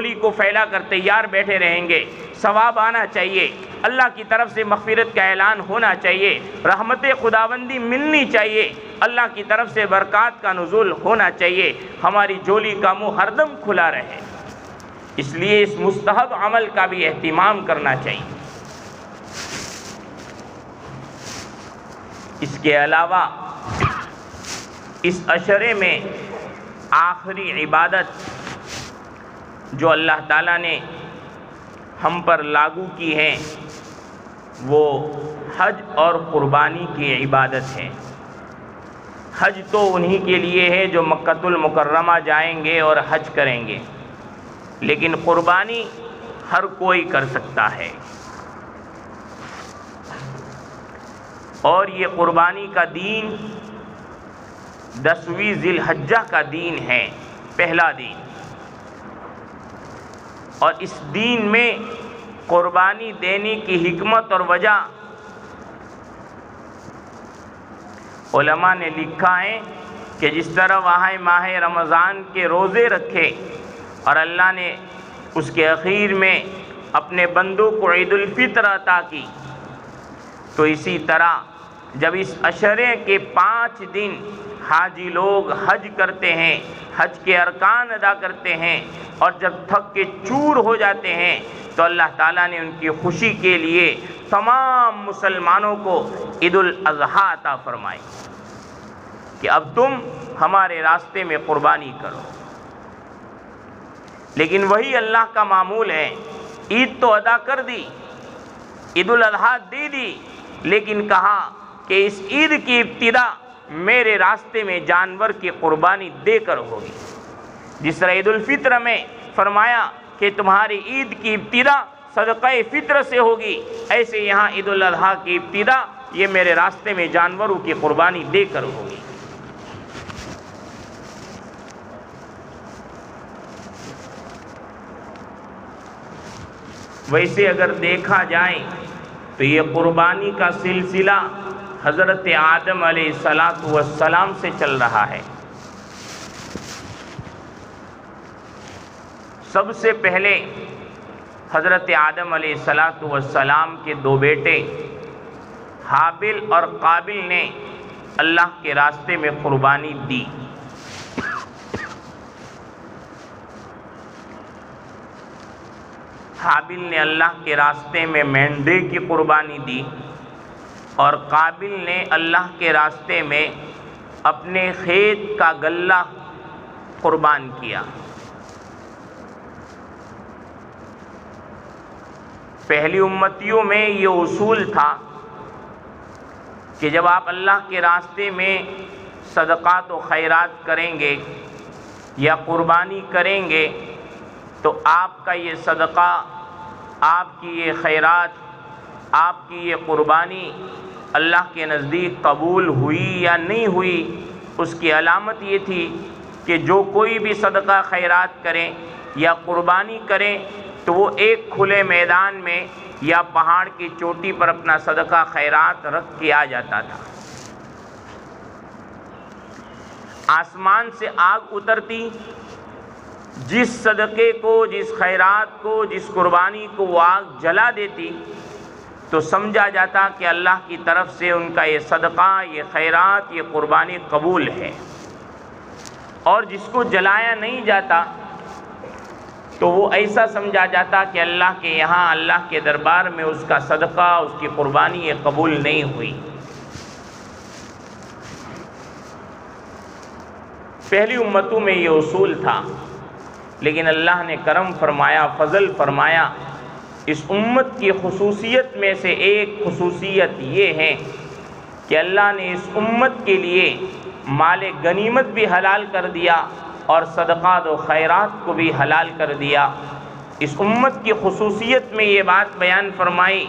جھولی کو پھیلا کر تیار بیٹھے رہیں گے، ثواب آنا چاہیے، اللہ کی طرف سے مغفرت کا اعلان ہونا چاہیے، رحمت خداوندی ملنی چاہیے، اللہ کی طرف سے برکات کا نزول ہونا چاہیے، ہماری جھولی کا منہ ہر دم کھلا رہے۔ اس لیے اس مستحب عمل کا بھی اہتمام کرنا چاہیے۔ اس کے علاوہ اس عشرے میں آخری عبادت جو اللہ تعالیٰ نے ہم پر لاگو کی ہے وہ حج اور قربانی کی عبادت ہے۔ حج تو انہی کے لیے ہے جو مکۃ المکرمہ جائیں گے اور حج کریں گے، لیکن قربانی ہر کوئی کر سکتا ہے، اور یہ قربانی کا دین 10ویں ذی الحجہ کا دین ہے، پہلا دین، اور اس دین میں قربانی دینے کی حکمت اور وجہ علماء نے لکھا ہے کہ جس طرح وہاں ماہ رمضان کے روزے رکھے اور اللہ نے اس کے اخیر میں اپنے بندوں کو عید الفطر عطا کی، تو اسی طرح جب اس عشرے کے 5 دن حاجی لوگ حج کرتے ہیں، حج کے ارکان ادا کرتے ہیں، اور جب تھک کے چور ہو جاتے ہیں تو اللہ تعالیٰ نے ان کی خوشی کے لیے تمام مسلمانوں کو عید الاضحیٰ عطا فرمائی کہ اب تم ہمارے راستے میں قربانی کرو۔ لیکن وہی اللہ کا معمول ہے، عید تو ادا کر دی، عید الاضحیٰ دے دی، لیکن کہا کہ اس عید کی ابتدا میرے راستے میں جانور کی قربانی دے کر ہوگی۔ جس طرح عید الفطر میں فرمایا کہ تمہاری عید کی ابتدا صدقہ فطر سے ہوگی، ایسے یہاں عید الاضحیٰ کی ابتدا یہ میرے راستے میں جانوروں کی قربانی دے کر ہوگی۔ ویسے اگر دیکھا جائے تو یہ قربانی کا سلسلہ حضرت آدم علیہ السلام سے چل رہا ہے۔ سب سے پہلے حضرت آدم علیہ السلام کے 2 بیٹے حابل اور قابل نے اللہ کے راستے میں قربانی دی۔ حابل نے اللہ کے راستے میں مینڈے کی قربانی دی، اور قابل نے اللہ کے راستے میں اپنے کھیت کا غلہ قربان کیا۔ پہلی امتیوں میں یہ اصول تھا کہ جب آپ اللہ کے راستے میں صدقات و خیرات کریں گے یا قربانی کریں گے تو آپ کا یہ صدقہ، آپ کی یہ خیرات، آپ کی یہ قربانی اللہ کے نزدیک قبول ہوئی یا نہیں ہوئی، اس کی علامت یہ تھی کہ جو کوئی بھی صدقہ خیرات کریں یا قربانی کریں تو وہ ایک کھلے میدان میں یا پہاڑ کی چوٹی پر اپنا صدقہ خیرات رکھ کے آ جاتا تھا۔ آسمان سے آگ اترتی، جس صدقے کو، جس خیرات کو، جس قربانی کو وہ آگ جلا دیتی تو سمجھا جاتا کہ اللہ کی طرف سے ان کا یہ صدقہ، یہ خیرات، یہ قربانی قبول ہے۔ اور جس کو جلایا نہیں جاتا تو وہ ایسا سمجھا جاتا کہ اللہ کے یہاں، اللہ کے دربار میں اس کا صدقہ، اس کی قربانی یہ قبول نہیں ہوئی۔ پہلی امتوں میں یہ اصول تھا، لیکن اللہ نے کرم فرمایا، فضل فرمایا۔ اس امت کی خصوصیت میں سے ایک خصوصیت یہ ہے کہ اللہ نے اس امت کے لیے مال غنیمت بھی حلال کر دیا اور صدقات و خیرات کو بھی حلال کر دیا۔ اس امت کی خصوصیت میں یہ بات بیان فرمائی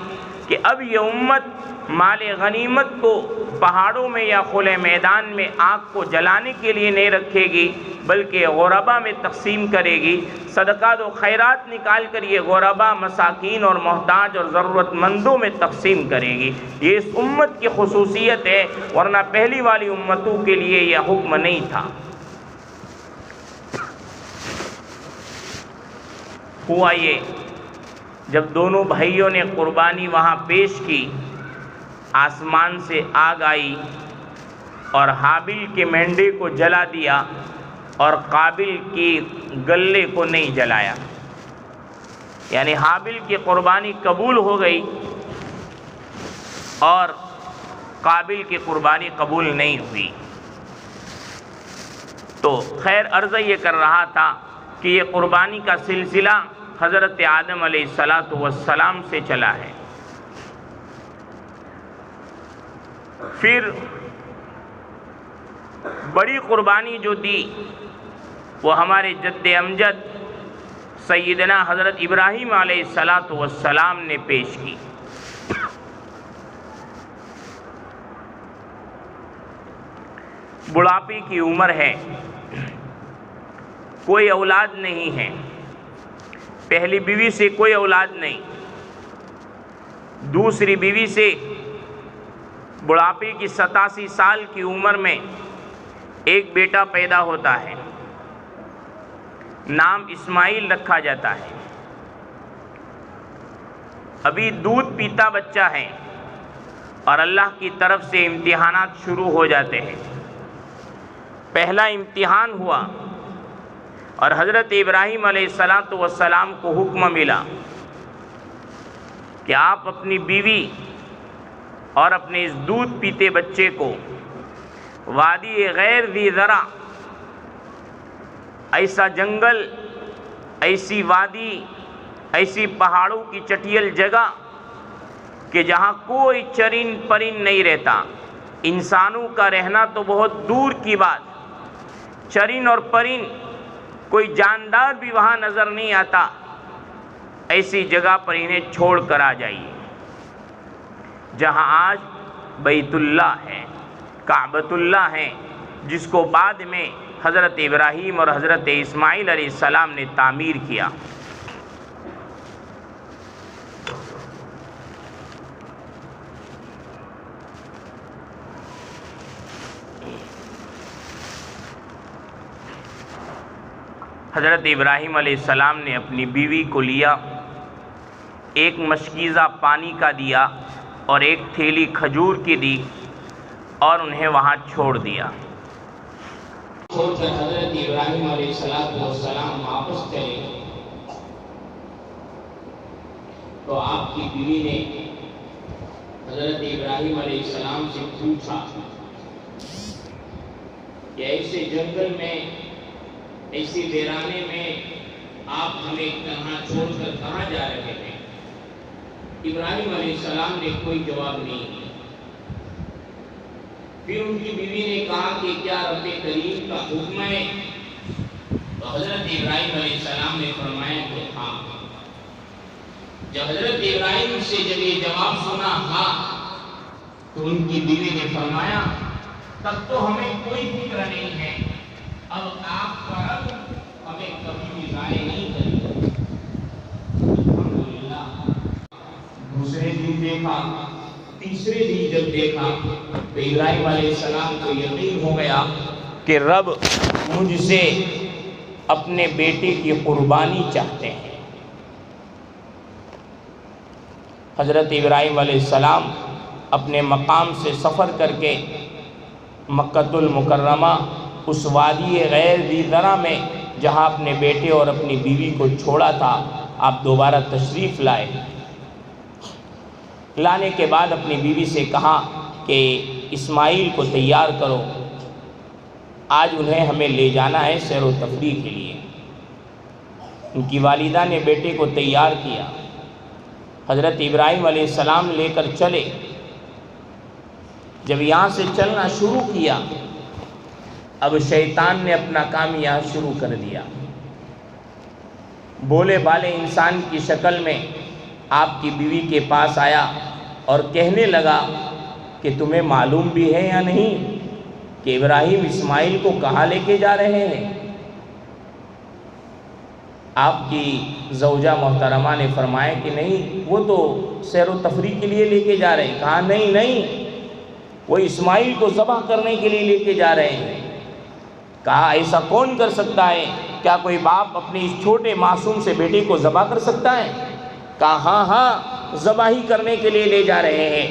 کہ اب یہ امت مال غنیمت کو پہاڑوں میں یا کھلے میدان میں آگ کو جلانے کے لیے نہیں رکھے گی، بلکہ غربا میں تقسیم کرے گی۔ صدقات و خیرات نکال کر یہ غربا، مساکین اور محتاج اور ضرورت مندوں میں تقسیم کرے گی۔ یہ اس امت کی خصوصیت ہے، ورنہ پہلی والی امتوں کے لیے یہ حکم نہیں تھا۔ ہوا یہ، جب دونوں بھائیوں نے قربانی وہاں پیش کی، آسمان سے آگ آئی اور حابیل کے مینڈے کو جلا دیا اور قابل کی گلے کو نہیں جلایا، یعنی حابیل کی قربانی قبول ہو گئی اور قابل کی قربانی قبول نہیں ہوئی۔ تو خیر عرض یہ کر رہا تھا کہ یہ قربانی کا سلسلہ حضرت آدم علیہ السلام سے چلا ہے۔ پھر بڑی قربانی جو دی وہ ہمارے جد امجد سیدنا حضرت ابراہیم علیہ السلام نے پیش کی۔ بڑھاپے کی عمر ہے، کوئی اولاد نہیں ہے، پہلی بیوی سے کوئی اولاد نہیں، دوسری بیوی سے بڑھاپے کی 87 سال کی عمر میں ایک بیٹا پیدا ہوتا ہے، نام اسماعیل رکھا جاتا ہے۔ ابھی دودھ پیتا بچہ ہے اور اللہ کی طرف سے امتحانات شروع ہو جاتے ہیں۔ پہلا امتحان ہوا اور حضرت ابراہیم علیہ السلام کو حکم ملا کہ آپ اپنی بیوی اور اپنے اس دودھ پیتے بچے کو وادی غیر ذی زرع، ایسا جنگل، ایسی وادی، ایسی پہاڑوں کی چٹیل جگہ کہ جہاں کوئی چرند پرند نہیں رہتا، انسانوں کا رہنا تو بہت دور کی بات، چرند اور پرند کوئی جاندار بھی وہاں نظر نہیں آتا، ایسی جگہ پر انہیں چھوڑ کر آ جائیے جہاں آج بیت اللہ ہے، کعبۃ اللہ ہے، جس کو بعد میں حضرت ابراہیم اور حضرت اسماعیل علیہ السلام نے تعمیر کیا۔ حضرت ابراہیم علیہ السلام نے اپنی بیوی کو لیا، ایک مشکیزہ پانی کا دیا اور ایک تھیلی کھجور کی دی اور انہیں وہاں چھوڑ دیا۔ چھوڑ کر حضرت ابراہیم علیہ السلام واپس چلے تو آپ کی بیوی نے حضرت ابراہیم علیہ السلام سے پوچھا کہ ایسے جنگل میں، ایسی ویرانے میں آپ ہمیں کہاں چھوڑ کر کہاں جا رہے ہیں؟ ابراہیم علیہ السلام نے کوئی جواب نہیں دیا۔ پھر ان کی بیوی نے کہا کہ کیا رب کریم کا حکم ہے؟ تو حضرت ابراہیم علیہ السلام نے فرمایا کہ ہاں۔ جب حضرت ابراہیم سے جب یہ جواب سنا ہاں، تو ان کی بیوی نے فرمایا تب تو ہمیں کوئی فکر نہیں ہے، اب آپ کا رب ہمیں کبھی بھی ضائع نہیں کرے گا۔ الحمدللہ دوسرے دن دیکھا، تیسرے دن جب دیکھا تو ابراہیم علیہ السلام کو یقین ہو گیا کہ رب مجھ سے اپنے بیٹے کی قربانی چاہتے ہیں۔ حضرت ابراہیم علیہ السلام اپنے مقام سے سفر کر کے مکۃ المکرمہ اس وادی غیر ذی زرع میں جہاں اپنے بیٹے اور اپنی بیوی کو چھوڑا تھا، آپ دوبارہ تشریف لائے۔ لانے کے بعد اپنی بیوی سے کہا کہ اسماعیل کو تیار کرو، آج انہیں ہمیں لے جانا ہے سیر و تفریح کے لیے۔ ان کی والدہ نے بیٹے کو تیار کیا، حضرت ابراہیم علیہ السلام لے کر چلے۔ جب یہاں سے چلنا شروع کیا، اب شیطان نے اپنا کام یہاں شروع کر دیا۔ بولے بالے انسان کی شکل میں آپ کی بیوی کے پاس آیا اور کہنے لگا کہ تمہیں معلوم بھی ہے یا نہیں کہ ابراہیم اسماعیل کو کہاں لے کے جا رہے ہیں؟ آپ کی زوجہ محترمہ نے فرمایا کہ نہیں، وہ تو سیر و تفریح کے لیے لے کے جا رہے ہیں۔ کہا نہیں، وہ اسماعیل کو ذبح کرنے کے لیے لے کے جا رہے ہیں۔ کہا ایسا کون کر سکتا ہے؟ کیا کوئی باپ اپنے اس چھوٹے معصوم سے بیٹے کو ذبح کر سکتا ہے؟ کہا ہاں ہاں ذبح ہی کرنے کے لیے لے جا رہے ہیں۔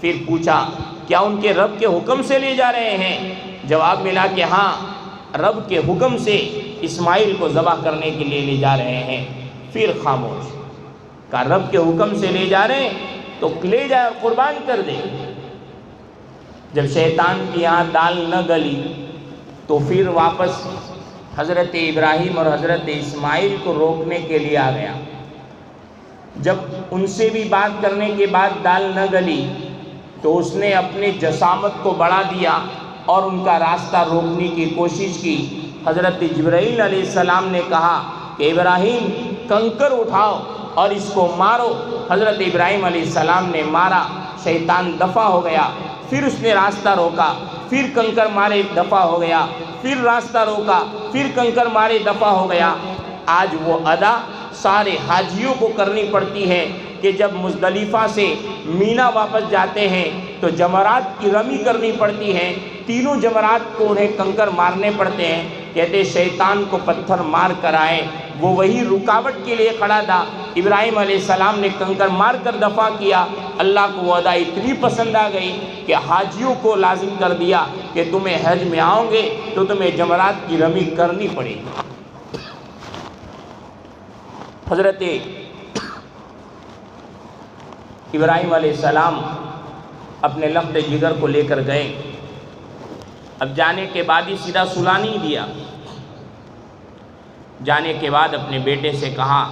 پھر پوچھا کیا ان کے رب کے حکم سے لے جا رہے ہیں؟ جواب ملا کہ ہاں رب کے حکم سے اسماعیل کو ذبح کرنے کے لیے لے جا رہے ہیں۔ پھر خاموش۔ کہا رب کے حکم سے لے جا رہے ہیں تو لے جائے اور قربان کر دے۔ جب شیطان کی یہاں دال نہ گلی تو پھر واپس حضرت ابراہیم اور حضرت اسماعیل کو روکنے کے لیے آ گیا۔ جب ان سے بھی بات کرنے کے بعد دال نہ گلی تو اس نے اپنے جسامت کو بڑھا دیا اور ان کا راستہ روکنے کی کوشش کی۔ حضرت جبرائیل علیہ السلام نے کہا کہ ابراہیم کنکر اٹھاؤ اور اس کو مارو۔ حضرت ابراہیم علیہ السلام نے مارا، شیطان دفع ہو گیا۔ پھر اس نے راستہ روکا، پھر کنکر مارے دفع ہو گیا، پھر راستہ روکا، پھر کنکر مارے دفع ہو گیا۔ آج وہ ادا سارے حاجیوں کو کرنی پڑتی ہے کہ جب مزدلفہ سے مینا واپس جاتے ہیں تو جمرات کی رمی کرنی پڑتی ہے۔ تینوں جمرات کو انہیں کنکر مارنے پڑتے ہیں۔ کہتے شیطان کو پتھر مار کر آئے، وہ وہی رکاوٹ کے لیے کھڑا تھا۔ ابراہیم علیہ السلام نے کنکر مار کر دفع کیا۔ اللہ کو وہ ادا اتنی پسند آ گئی کہ حاجیوں کو لازم کر دیا کہ تمہیں حج میں آؤ گے تو تمہیں جمرات کی رمی کرنی پڑے گی۔ حضرت ابراہیم علیہ السلام اپنے لخت جگر کو لے کر گئے۔ اب جانے کے بعد ہی سیدھا سلا نہیں دیا۔ جانے کے بعد اپنے بیٹے سے کہا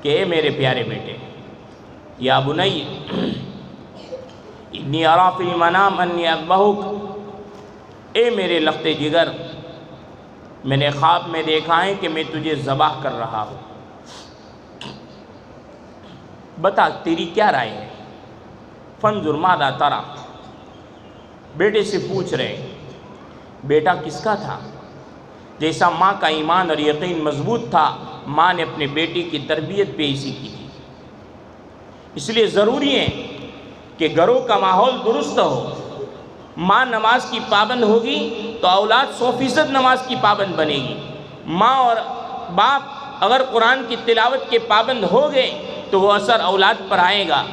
کہ اے میرے پیارے بیٹے، یا بنی انی اری فی المنام انی اذبحک، اے میرے لخت جگر میں نے خواب میں دیکھا ہے کہ میں تجھے ذبح کر رہا ہوں، بتا تیری کیا رائے ہے؟ فانظر ماذا تری، بیٹے سے پوچھ رہے بیٹا کس کا تھا؟ جیسا ماں کا ایمان اور یقین مضبوط تھا، ماں نے اپنے بیٹی کی تربیت بھی اسی کی تھی۔ اس لیے ضروری ہے کہ گھروں کا ماحول درست ہو۔ ماں نماز کی پابند ہوگی تو اولاد 100% نماز کی پابند بنے گی۔ ماں اور باپ اگر قرآن کی تلاوت کے پابند ہو گئے تو وہ اثر اولاد پر آئے گا۔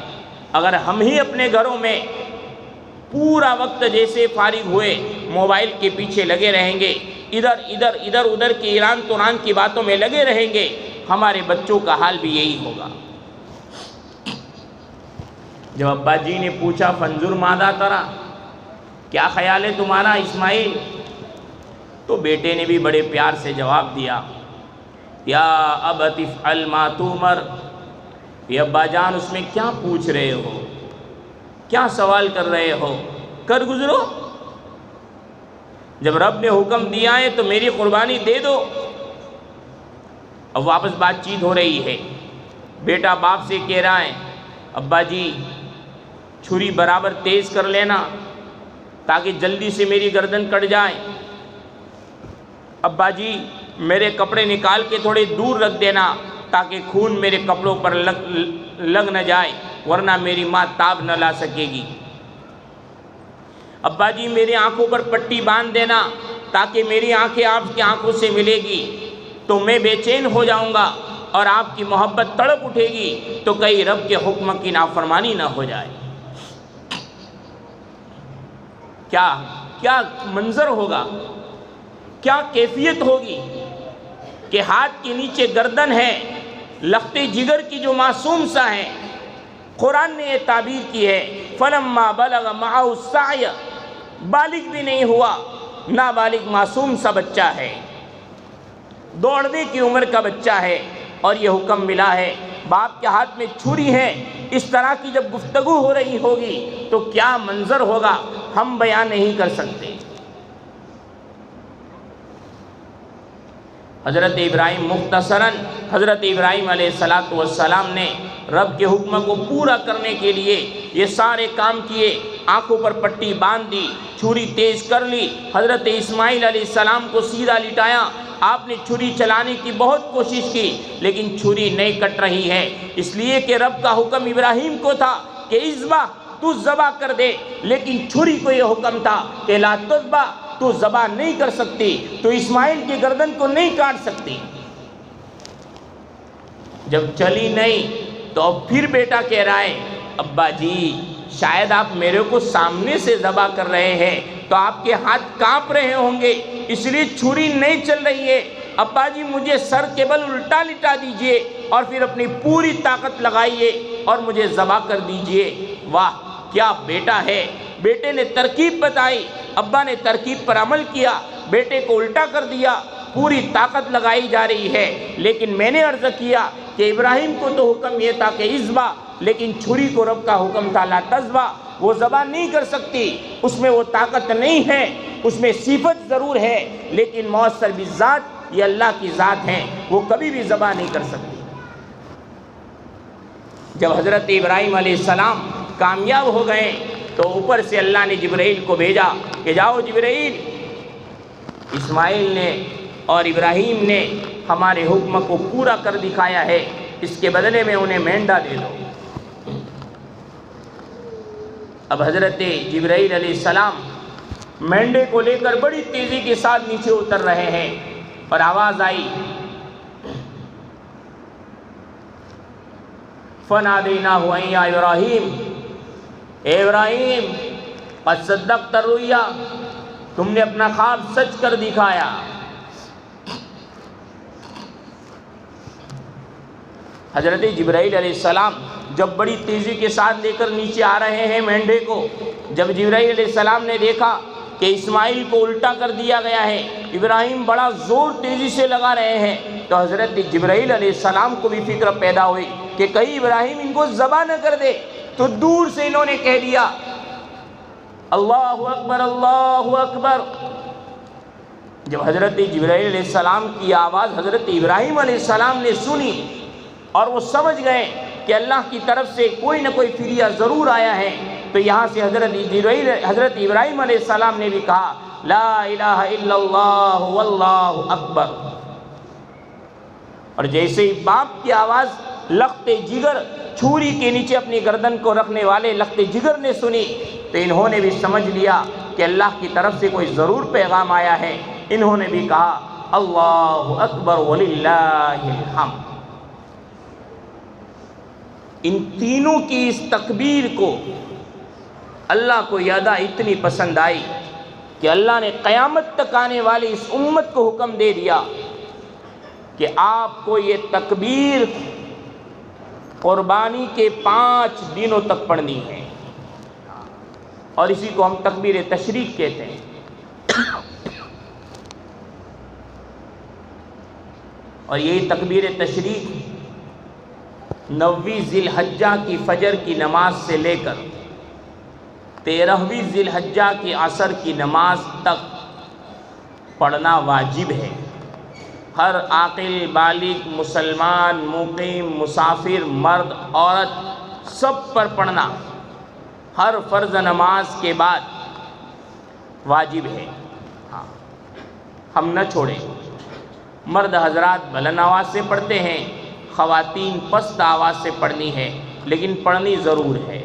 اگر ہم ہی اپنے گھروں میں پورا وقت جیسے فارغ ہوئے موبائل کے پیچھے لگے رہیں گے، ادھر ادھر کی ایران توران کی باتوں میں لگے رہیں گے، ہمارے بچوں کا حال بھی یہی ہوگا۔ جب ابا جی نے پوچھا فانظر ماذا تری، کیا خیال ہے تمہارا اسماعیل؟ تو بیٹے نے بھی بڑے پیار سے جواب دیا، یا ابت افعل ما تؤمر، یہ ابا جان اس میں کیا پوچھ رہے ہو، کیا سوال کر رہے ہو، کر گزرو۔ جب رب نے حکم دیا ہے تو میری قربانی دے دو۔ اب واپس بات چیت ہو رہی ہے، بیٹا باپ سے کہہ رہا ہے ابا جی چھری برابر تیز کر لینا تاکہ جلدی سے میری گردن کٹ جائے، ابا جی میرے کپڑے نکال کے تھوڑے دور رکھ دینا تاکہ خون میرے کپڑوں پر لگ نہ جائے ورنہ میری ماں تاب نہ لا سکے گی، ابا جی میری آنکھوں پر پٹی باندھ دینا تاکہ میری آنکھیں آپ کی آنکھوں سے ملے گی تو میں بے چین ہو جاؤں گا اور آپ کی محبت تڑپ اٹھے گی تو کہیں رب کے حکم کی نافرمانی نہ ہو جائے۔ کیا منظر ہوگا، کیا کیفیت ہوگی کہ ہاتھ کے نیچے گردن ہے، لخت جگر کی جو معصوم سا ہے۔ قرآن نے یہ تعبیر کی ہے فلما بلغ معه السعی، بالغ بھی نہیں ہوا، نابالغ معصوم سا بچہ ہے، دوڑنے کی عمر کا بچہ ہے، اور یہ حکم ملا ہے۔ باپ کے ہاتھ میں چھری ہے، اس طرح کی جب گفتگو ہو رہی ہوگی تو کیا منظر ہوگا ہم بیان نہیں کر سکتے۔ حضرت ابراہیم مختصراً حضرت ابراہیم علیہ السلام نے رب کے حکم کو پورا کرنے کے لیے یہ سارے کام کیے، آنکھوں پر پٹی باندھ دی، چھری تیز کر لی، حضرت اسماعیل علیہ السلام کو سیدھا لٹایا۔ آپ نے چھری چلانے کی بہت کوشش کی لیکن چھری نہیں کٹ رہی ہے، اس لیے کہ رب کا حکم ابراہیم کو تھا کہ اذبح، تو ذبح کر دے، لیکن چھری کو یہ حکم تھا کہ لا تذبح، تو ذبح نہیں کر سکتی، تو اسماعیل کی گردن کو نہیں کاٹ سکتی۔ جب چلی نہیں تو اب پھر بیٹا کہہ رہا ہے ابا جی شاید آپ میرے کو سامنے سے ذبح کر رہے ہیں تو آپ کے ہاتھ کانپ رہے ہوں گے، اس لیے چھری نہیں چل رہی ہے، ابا جی مجھے سر کے بل الٹا لٹا دیجئے اور پھر اپنی پوری طاقت لگائیے اور مجھے ذبح کر دیجئے۔ واہ کیا بیٹا ہے! بیٹے نے ترکیب بتائی، ابا نے ترکیب پر عمل کیا، بیٹے کو الٹا کر دیا، پوری طاقت لگائی جا رہی ہے۔ لیکن میں نے عرض کیا کہ ابراہیم کو تو حکم یہ تھا کہ اذبح، لیکن چھری کو رب کا حکم تھا لا تذبح، وہ ذبح نہیں کر سکتی، اس میں وہ طاقت نہیں ہے، اس میں صفت ضرور ہے، لیکن مؤثر بالذات یہ اللہ کی ذات ہیں، وہ کبھی بھی ذبح نہیں کر سکتی۔ جب حضرت ابراہیم علیہ السلام کامیاب ہو گئے تو اوپر سے اللہ نے جبرائیل کو بھیجا کہ جاؤ جبرائیل، اسماعیل نے اور ابراہیم نے ہمارے حکم کو پورا کر دکھایا ہے، اس کے بدلے میں انہیں مینڈا دے دو۔ اب حضرت جبرائیل علیہ السلام مینڈے کو لے کر بڑی تیزی کے ساتھ نیچے اتر رہے ہیں اور آواز آئی فَنَادَيْنَاهُ أَن يَا إِبْرَاهِيمُ، اے ابراہیم قَدْ صَدَّقْتَ الرُّؤْيَا، تم نے اپنا خواب سچ کر دکھایا۔ حضرت جبرائیل علیہ السلام جب بڑی تیزی کے ساتھ لے کر نیچے آ رہے ہیں مینڈے کو، جب جبرائیل علیہ السلام نے دیکھا کہ اسماعیل کو الٹا کر دیا گیا ہے، ابراہیم بڑا زور تیزی سے لگا رہے ہیں، تو حضرت جبرائیل علیہ السلام کو بھی فکر پیدا ہوئی کہ کہیں ابراہیم ان کو ذبح نہ کر دے، تو دور سے انہوں نے کہہ دیا اللہ اکبر اللہ اکبر۔ جب حضرت جبرائیل علیہ السلام کی آواز حضرت ابراہیم علیہ السلام نے سنی اور وہ سمجھ گئے کہ اللہ کی طرف سے کوئی نہ کوئی فریہ ضرور آیا ہے، تو یہاں سے حضرت ابراہیم علیہ السلام نے بھی کہا لا الہ الا اللہ واللہ اکبر۔ اور جیسے ہی باپ کی آواز لخت جگر، چھری کے نیچے اپنی گردن کو رکھنے والے لخت جگر نے سنی، تو انہوں نے بھی سمجھ لیا کہ اللہ کی طرف سے کوئی ضرور پیغام آیا ہے، انہوں نے بھی کہا اللہ اکبر وللہ الحمد۔ ان تینوں کی اس تکبیر کو اللہ کو یہ ادا اتنی پسند آئی کہ اللہ نے قیامت تک آنے والی اس امت کو حکم دے دیا کہ آپ کو یہ تکبیر قربانی کے 5 دنوں تک پڑھنی ہے، اور اسی کو ہم تکبیر تشریق کہتے ہیں۔ اور یہی تکبیر تشریق 9ویں ذی الحجہ کی فجر کی نماز سے لے کر 13ویں ذی الحجہ کی عصر کی نماز تک پڑھنا واجب ہے۔ ہر عاقل بالغ مسلمان مقیم مسافر مرد عورت سب پر پڑھنا ہر فرض نماز کے بعد واجب ہے۔ ہاں ہم نہ چھوڑیں، مرد حضرات بلند آواز سے پڑھتے ہیں، خواتین پست آواز سے پڑھنی ہے، لیکن پڑھنی ضرور ہے۔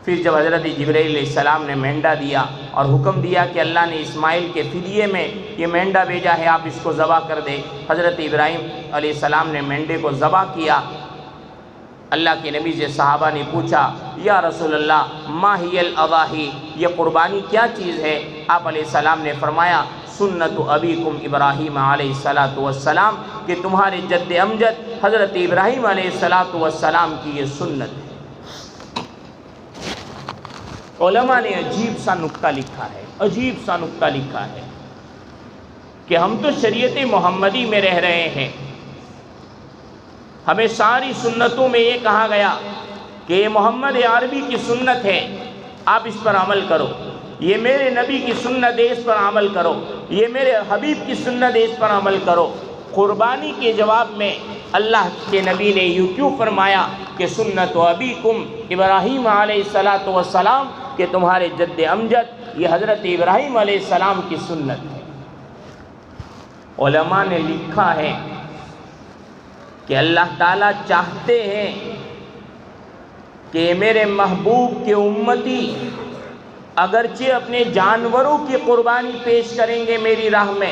پھر جب حضرت جبرائیل علیہ السلام نے مینڈا دیا اور حکم دیا کہ اللہ نے اسماعیل کے فدیے میں یہ مینڈا بھیجا ہے، آپ اس کو ذبح کر دیں، حضرت ابراہیم علیہ السلام نے مینڈے کو ذبح کیا۔ اللہ کے نبی سے صحابہ نے پوچھا یا رسول اللہ ما ہی الاضاحی، یہ قربانی کیا چیز ہے؟ آپ علیہ السلام نے فرمایا سنت ابیکم ابراہیم علیہ السلام، کہ تمہارے جد امجد حضرت ابراہیم علیہ السلام کی یہ سنت ہے۔ علماء نے عجیب سا نکتہ لکھا ہے، عجیب سا نکتہ لکھا ہے کہ ہم تو شریعت محمدی میں رہ رہے ہیں، ہمیں ساری سنتوں میں یہ کہا گیا کہ یہ محمد عربی کی سنت ہے، آپ اس پر عمل کرو، یہ میرے نبی کی سنت ہے، اس پر عمل کرو، یہ میرے حبیب کی سنت ہے، اس پر عمل کرو۔ قربانی کے جواب میں اللہ کے نبی نے یوں کیوں فرمایا کہ سنت ابیکم ابراہیم علیہ السلام، کہ تمہارے جد امجد یہ حضرت ابراہیم علیہ السلام کی سنت ہے۔ علماء نے لکھا ہے کہ اللہ تعالیٰ چاہتے ہیں کہ میرے محبوب کے امتی اگرچہ اپنے جانوروں کی قربانی پیش کریں گے میری راہ میں،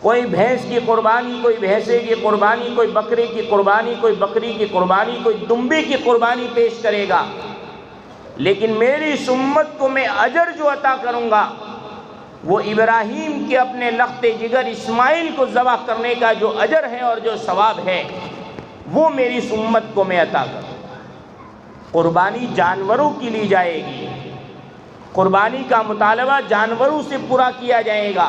کوئی بھینس کی قربانی، کوئی بھینسے کی قربانی، کوئی بکرے کی قربانی، کوئی بکری کی قربانی، کوئی دمبے کی قربانی پیش کرے گا، لیکن میری اس امت کو میں اجر جو عطا کروں گا وہ ابراہیم کے اپنے لخت جگر اسماعیل کو ذبح کرنے کا جو اجر ہے اور جو ثواب ہے وہ میری اس امت کو میں عطا کروں۔ قربانی جانوروں کی لی جائے گی، قربانی کا مطالبہ جانوروں سے پورا کیا جائے گا،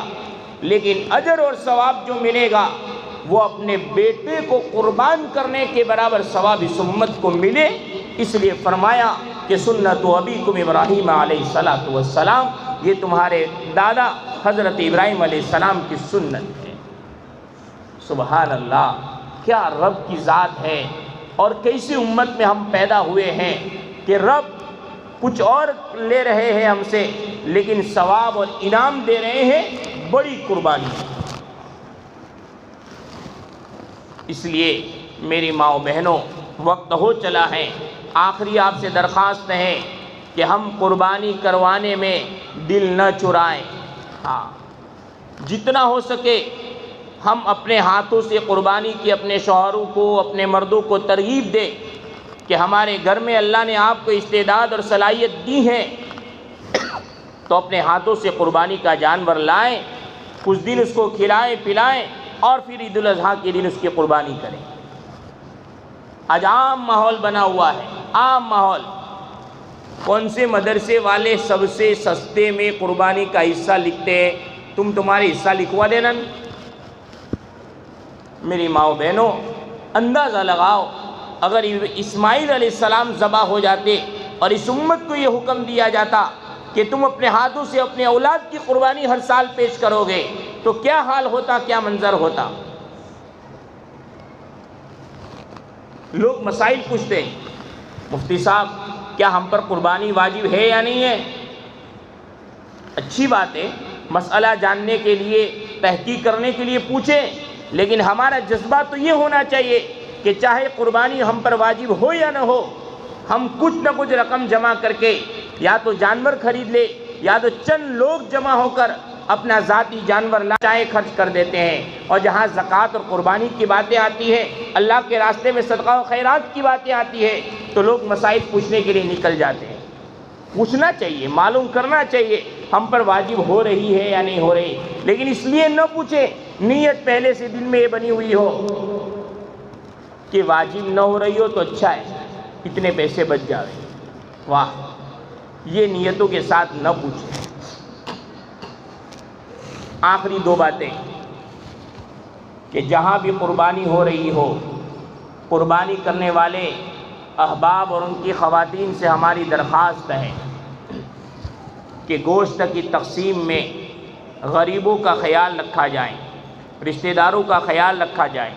لیکن اجر اور ثواب جو ملے گا وہ اپنے بیٹے کو قربان کرنے کے برابر ثواب اس امت کو ملے۔ اس لیے فرمایا کہ سنت ابیکم ابراہیم علیہ السلام، یہ تمہارے دادا حضرت ابراہیم علیہ السلام کی سنت ہے۔ سبحان اللہ، کیا رب کی ذات ہے اور کیسی امت میں ہم پیدا ہوئے ہیں کہ رب کچھ اور لے رہے ہیں ہم سے لیکن ثواب اور انعام دے رہے ہیں بڑی قربانی۔ اس لیے میری ماں و بہنوں، وقت ہو چلا ہے، آخری آپ سے درخواست ہے کہ ہم قربانی کروانے میں دل نہ چرائیں۔ ہاں، جتنا ہو سکے ہم اپنے ہاتھوں سے قربانی کی اپنے شوہروں کو، اپنے مردوں کو ترغیب دیں کہ ہمارے گھر میں اللہ نے آپ کو استعداد اور صلاحیت دی ہے تو اپنے ہاتھوں سے قربانی کا جانور لائیں، کچھ دن اس کو کھلائیں پلائیں اور پھر عید الاضحیٰ کے دن اس کی قربانی کریں۔ آج عام ماحول بنا ہوا ہے، عام ماحول، کون سے مدرسے والے سب سے سستے میں قربانی کا حصہ لکھتے ہیں، تمہارے حصہ لکھوا دینا۔ میری ماؤں بہنوں، اندازہ لگاؤ اگر اسماعیل علیہ السلام ذبح ہو جاتے اور اس امت کو یہ حکم دیا جاتا کہ تم اپنے ہاتھوں سے اپنے اولاد کی قربانی ہر سال پیش کرو گے تو کیا حال ہوتا، کیا منظر ہوتا۔ لوگ مسائل پوچھتے ہیں، مفتی صاحب کیا ہم پر قربانی واجب ہے یا نہیں ہے؟ اچھی بات ہے، مسئلہ جاننے کے لیے، تحقیق کرنے کے لیے پوچھیں، لیکن ہمارا جذبہ تو یہ ہونا چاہیے کہ چاہے قربانی ہم پر واجب ہو یا نہ ہو، ہم کچھ نہ کچھ رقم جمع کر کے یا تو جانور خرید لے یا تو چند لوگ جمع ہو کر اپنا ذاتی جانور چاہے خرچ کر دیتے ہیں۔ اور جہاں زکوٰۃ اور قربانی کی باتیں آتی ہیں، اللہ کے راستے میں صدقہ و خیرات کی باتیں آتی ہے تو لوگ مسائل پوچھنے کے لیے نکل جاتے ہیں۔ پوچھنا چاہیے، معلوم کرنا چاہیے ہم پر واجب ہو رہی ہے یا نہیں ہو رہی، لیکن اس لیے نہ پوچھیں نیت پہلے سے دل میں یہ بنی ہوئی ہو کہ واجب نہ ہو رہی ہو تو اچھا ہے، اتنے پیسے بچ جاوے، واہ، یہ نیتوں کے ساتھ نہ پوچھیں۔ آخری دو باتیں کہ جہاں بھی قربانی ہو رہی ہو، قربانی کرنے والے احباب اور ان کی خواتین سے ہماری درخواست ہے کہ گوشت کی تقسیم میں غریبوں کا خیال رکھا جائے، رشتہ داروں کا خیال رکھا جائے،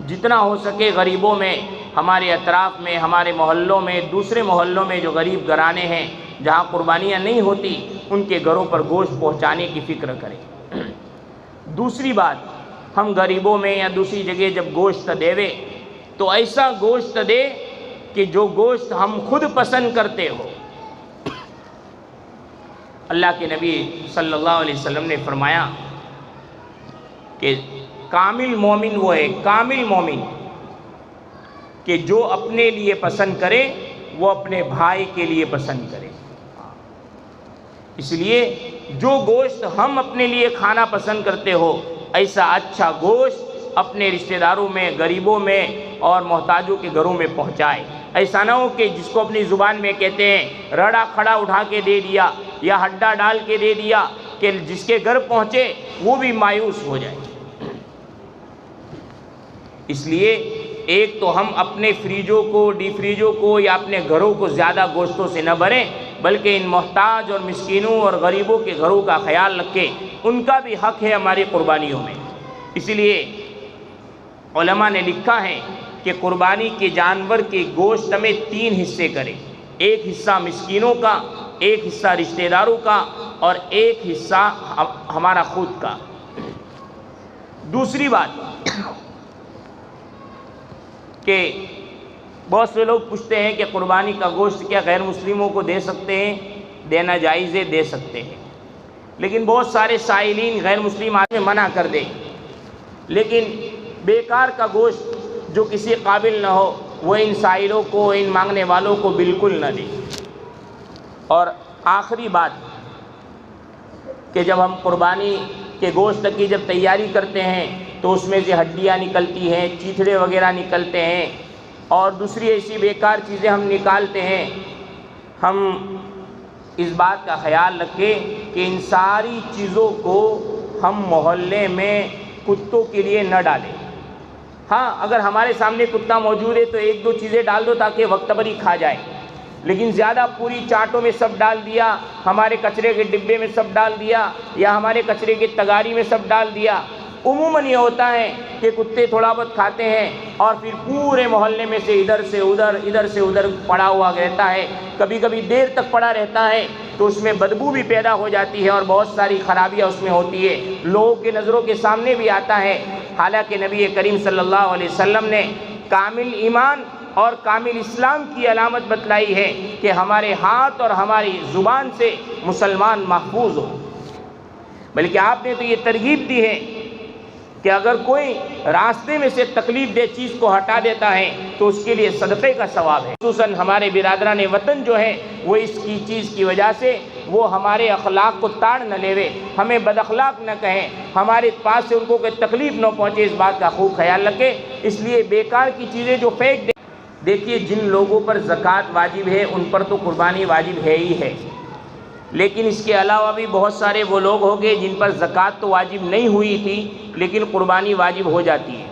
جتنا ہو سکے غریبوں میں، ہمارے اطراف میں، ہمارے محلوں میں، دوسرے محلوں میں جو غریب گھرانے ہیں جہاں قربانیاں نہیں ہوتی ان کے گھروں پر گوشت پہنچانے کی فکر کریں۔ دوسری بات، ہم غریبوں میں یا دوسری جگہ جب گوشت دے تو ایسا گوشت دے کہ جو گوشت ہم خود پسند کرتے ہو۔ اللہ کے نبی صلی اللہ علیہ وسلم نے فرمایا کہ کامل مومن وہ ہے، کامل مومن کہ جو اپنے لیے پسند کرے وہ اپنے بھائی کے لیے پسند کرے۔ اس لیے جو گوشت ہم اپنے لیے کھانا پسند کرتے ہو ایسا اچھا گوشت اپنے رشتہ داروں میں، غریبوں میں اور محتاجوں کے گھروں میں پہنچائے۔ ایسا نہ ہو کہ جس کو اپنی زبان میں کہتے ہیں رڑا کھڑا اٹھا کے دے دیا یا ہڈا ڈال کے دے دیا کہ جس کے گھر پہنچے وہ بھی مایوس ہو جائے۔ اس لیے ایک تو ہم اپنے فریجوں کو، ڈی فریجوں کو یا اپنے گھروں کو زیادہ گوشتوں سے نہ بھریں، بلکہ ان محتاج اور مسکینوں اور غریبوں کے گھروں کا خیال رکھیں، ان کا بھی حق ہے ہماری قربانیوں میں۔ اسی لیے علماء نے لکھا ہے کہ قربانی کے جانور کے گوشت میں 3 حصے کریں، ایک حصہ مسکینوں کا، ایک حصہ رشتہ داروں کا اور ایک حصہ ہمارا خود کا۔ دوسری بات، کہ بہت سے لوگ پوچھتے ہیں کہ قربانی کا گوشت کیا غیر مسلموں کو دے سکتے ہیں؟ دینا جائز ہے، دے سکتے ہیں، لیکن بہت سارے سائلین غیر مسلم آدمی منع کر دیں۔ لیکن بیکار کا گوشت جو کسی قابل نہ ہو وہ ان سائلوں کو، ان مانگنے والوں کو بالکل نہ دیں۔ اور آخری بات کہ جب ہم قربانی کے گوشت کی جب تیاری کرتے ہیں تو اس میں سے ہڈیاں نکلتی ہیں، چیتھڑے وغیرہ نکلتے ہیں اور دوسری ایسی بیکار چیزیں ہم نکالتے ہیں، ہم اس بات کا خیال رکھیں کہ ان ساری چیزوں کو ہم محلے میں کتوں کے لیے نہ ڈالیں۔ ہاں اگر ہمارے سامنے کتا موجود ہے تو ایک دو چیزیں ڈال دو تاکہ وقت پر ہی کھا جائے، لیکن زیادہ پوری چاٹوں میں سب ڈال دیا، ہمارے کچرے کے ڈبے میں سب ڈال دیا یا ہمارے کچرے کی تگاری میں سب ڈال دیا۔ عموماً یہ ہوتا ہے کہ کتے تھوڑا بہت کھاتے ہیں اور پھر پورے محلے میں سے ادھر سے ادھر پڑا ہوا رہتا ہے، کبھی کبھی دیر تک پڑا رہتا ہے تو اس میں بدبو بھی پیدا ہو جاتی ہے اور بہت ساری خرابیاں اس میں ہوتی ہے، لوگوں کے نظروں کے سامنے بھی آتا ہے۔ حالانکہ نبی کریم صلی اللہ علیہ وسلم نے کامل ایمان اور کامل اسلام کی علامت بتلائی ہے کہ ہمارے ہاتھ اور ہماری زبان سے مسلمان محفوظ ہو، بلکہ آپ نے تو یہ ترغیب دی ہے کہ اگر کوئی راستے میں سے تکلیف دہ چیز کو ہٹا دیتا ہے تو اس کے لیے صدقے کا ثواب ہے۔ خصوصاً ہمارے برادران وطن جو ہے وہ اس کی چیز کی وجہ سے وہ ہمارے اخلاق کو تاڑ نہ لیوے، ہمیں بد اخلاق نہ کہیں، ہمارے پاس سے ان کو کوئی تکلیف نہ پہنچے، اس بات کا خوب خیال رکھے۔ اس لیے بیکار کی چیزیں جو پھینک دیں، دیکھیے جن لوگوں پر زکوٰۃ واجب ہے ان پر تو قربانی واجب ہے ہی ہے، لیکن اس کے علاوہ بھی بہت سارے وہ لوگ ہوں گے جن پر زکوٰۃ تو واجب نہیں ہوئی تھی لیکن قربانی واجب ہو جاتی ہے،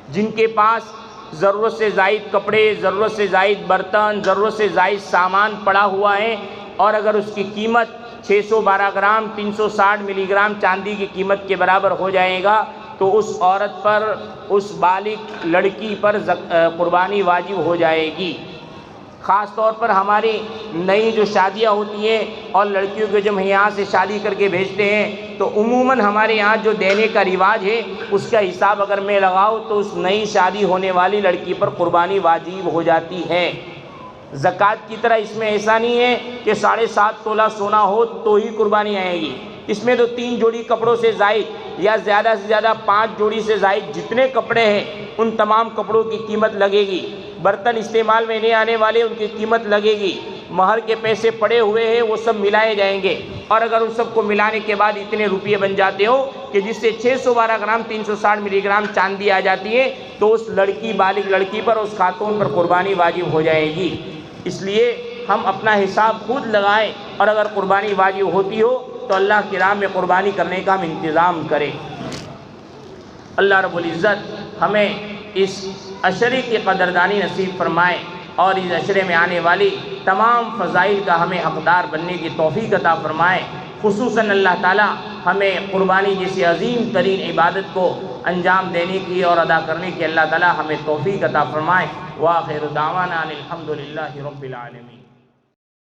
جن کے پاس ضرورت سے زائد کپڑے، ضرورت سے زائد برتن، ضرورت سے زائد سامان پڑا ہوا ہے، اور اگر اس کی قیمت 612 گرام 360 ملی گرام چاندی کی قیمت کے برابر ہو جائے گا تو اس عورت پر، اس بالغ لڑکی پر قربانی واجب ہو جائے گی۔ خاص طور پر ہماری نئی جو شادیاں ہوتی ہیں اور لڑکیوں کو جب ہم یہاں سے شادی کر کے بھیجتے ہیں تو عموماً ہمارے یہاں جو دینے کا رواج ہے اس کا حساب اگر میں لگاؤں تو اس نئی شادی ہونے والی لڑکی پر قربانی واجب ہو جاتی ہے۔ زکوٰۃ کی طرح اس میں ایسا نہیں ہے کہ 7.5 تولہ سونا ہو تو ہی قربانی آئے گی، اس میں تو 3 جوڑی کپڑوں سے زائد یا زیادہ سے زیادہ 5 جوڑی سے زائد جتنے کپڑے ہیں ان تمام کپڑوں کی قیمت لگے گی، برتن استعمال میں نہیں آنے والے ان کی قیمت لگے گی، مہر کے پیسے پڑے ہوئے ہیں وہ سب ملائے جائیں گے، اور اگر ان سب کو ملانے کے بعد اتنے روپیے بن جاتے ہو کہ جس سے 612 گرام 360 ملی گرام چاندی آ جاتی ہے تو اس لڑکی، بالغ لڑکی پر، اس خاتون پر قربانی واجب ہو جائے گی۔ اس لیے ہم اپنا حساب خود لگائیں اور اگر قربانی واجب ہوتی ہو تو اللہ کی راہ میں قربانی کرنے کا ہم انتظام کریں۔ اللہ رب العزت ہمیں اس عشرے کی قدردانی نصیب فرمائے اور اس عشرے میں آنے والی تمام فضائل کا ہمیں حقدار بننے کی توفیق عطا فرمائے۔ خصوصاً اللہ تعالی ہمیں قربانی جیسی عظیم ترین عبادت کو انجام دینے کی اور ادا کرنے کی اللہ تعالی ہمیں توفیق عطا فرمائے۔ وآخر دعوانا ان الحمد للہ رب العالمین۔